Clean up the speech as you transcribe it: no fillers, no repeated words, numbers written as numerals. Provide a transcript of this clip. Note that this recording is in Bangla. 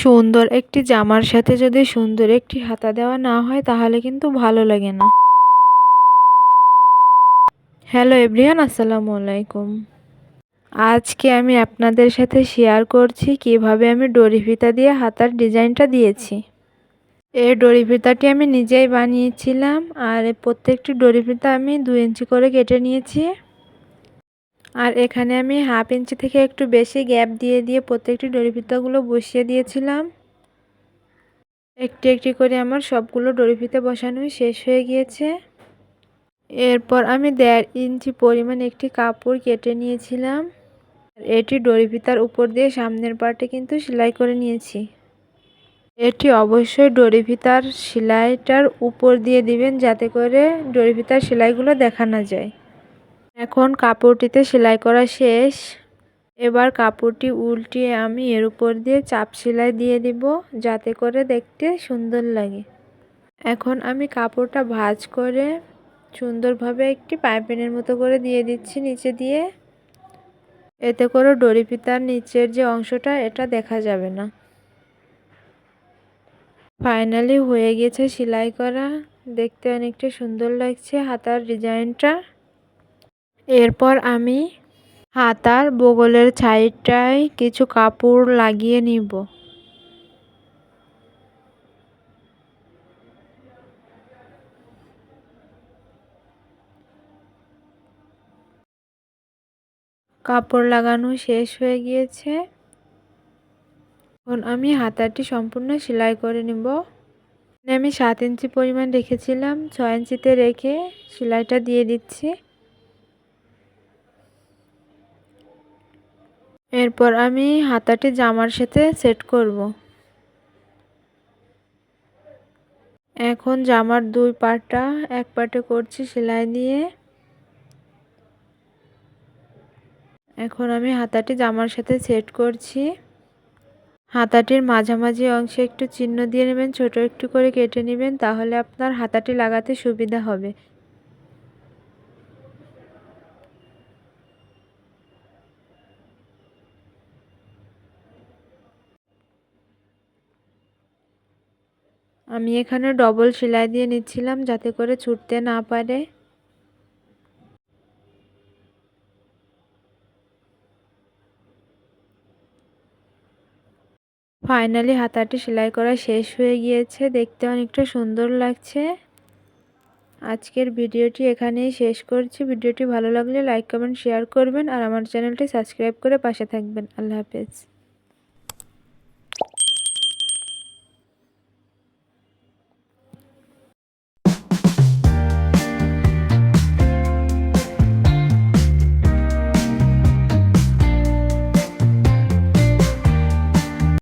সুন্দর একটি জামার সাথে যদি সুন্দর একটি হাতা দেওয়া না হয় তাহলে কিন্তু ভালো লাগে না। হ্যালো এভরিওয়ান, আসসালামু আলাইকুম। আজকে আমি আপনাদের সাথে শেয়ার করছি কিভাবে আমি ডরি ফিতা দিয়ে হাতার ডিজাইনটা দিয়েছি। এই ডরি ফিতাটি আমি নিজেই বানিয়েছিলাম, আর এই প্রত্যেকটি ডরি ফিতা আমি 2 ইঞ্চি করে কেটে নিয়েছি। আর এখানে আমি 1/2 ইঞ্চি থেকে একটু বেশি গ্যাপ দিয়ে দিয়ে প্রত্যেকটি ডরি ফিতাগুলো বসিয়ে দিয়েছিলাম। একটি একটি করে আমার সবগুলো ডরি ফিতা বসানোই শেষ হয়ে গিয়েছে। এরপর আমি 1.5 ইঞ্চি পরিমাণ একটি কাপড় কেটে নিয়েছিলাম। এটি ডরি ফিতার উপর দিয়ে সামনের পার্টে কিন্তু সেলাই করে নিয়েছি। এটি অবশ্যই ডরি ফিতার সেলাইটার উপর দিয়ে দিবেন, যাতে করে ডরি ফিতার সেলাইগুলো দেখা না যায়। এখন কাপড়টিতে সেলাই করা শেষ। এবার কাপড়টি উল্টিয়ে আমি এর উপর দিয়ে চাপ সেলাই দিয়ে দিব, যাতে করে দেখতে সুন্দর লাগে। এখন আমি কাপড়টা ভাঁজ করে সুন্দরভাবে একটি পাইপিনের মতো করে দিয়ে দিচ্ছি নিচে দিয়ে। এতে করে ডরি ফিতার নিচের যে অংশটা এটা দেখা যাবে না। ফাইনালি হয়ে গেছে সেলাই করা, দেখতে অনেকটা সুন্দর লাগছে হাতার ডিজাইনটা। এরপর আমি হাতার বগলের সাইডটায় কিছু কাপড় লাগিয়ে নিব। কাপড় লাগানো শেষ হয়ে গিয়েছে। এখন আমি হাতাটি সম্পূর্ণ সেলাই করে নিব। আমি 7 ইঞ্চি পরিমাণ রেখেছিলাম, 6 ইঞ্চিতে রেখে সেলাইটা দিয়ে দিচ্ছি। এরপর আমি হাতাটি জামার সাথে সেট করব। এখন জামার 2 পাটটা এক পাটে করছি সেলাই দিয়ে। এখন আমি হাতাটি জামার সাথে সেট করছি। হাতাটির মাঝামাঝি অংশে একটু চিহ্ন দিয়ে নেবেন, ছোট একটু করে কেটে নেবেন, তাহলে আপনার হাতাটি লাগাতে সুবিধা হবে। আমি এখানে ডবল সেলাই দিয়ে নিচ্ছিলাম, যাতে করে ছুটতে না পারে। ফাইনালি হাতাটি সেলাই করা শেষ হয়ে গিয়েছে, দেখতে অনেকটা সুন্দর লাগছে। আজকের ভিডিওটি এখানেই শেষ করছি। ভিডিওটি ভালো লাগলে লাইক কমেন্ট শেয়ার করবেন, আর আমার চ্যানেলটি সাবস্ক্রাইব করে পাশে থাকবেন। আল্লাহ হাফেজ।